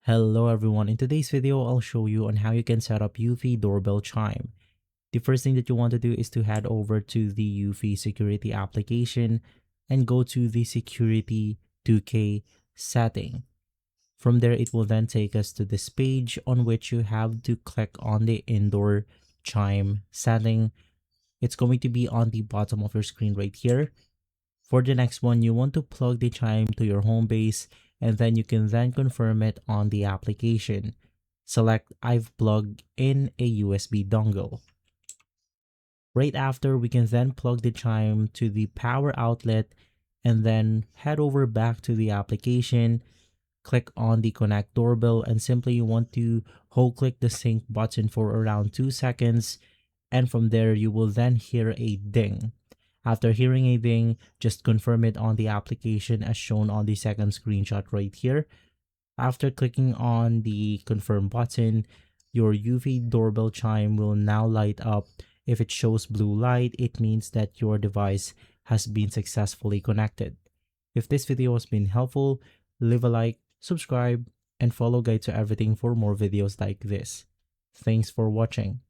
Hello everyone, in today's video I'll show you on how you can set up Eufy Doorbell Chime. The first thing that you want to do is to head over to the Eufy security application and go to the security 2K setting. From there it will then take us to this page on which you have to click on the indoor chime setting. It's going to be on the bottom of your screen right here. For the next one, you want to plug the chime to your home base and then you can then confirm it on the application. Select I've plugged in a USB dongle. Right after, we can then plug the chime to the power outlet and then head over back to the application. Click on the connect doorbell and simply you want to hold click the sync button for around 2 seconds, and from there you will then hear a ding. After hearing a ding, just confirm it on the application as shown on the second screenshot right here. After clicking on the confirm button, your Eufy doorbell chime will now light up. If it shows blue light, it means that your device has been successfully connected. If this video has been helpful, leave a like, subscribe, and follow Guide to Everything for more videos like this. Thanks for watching.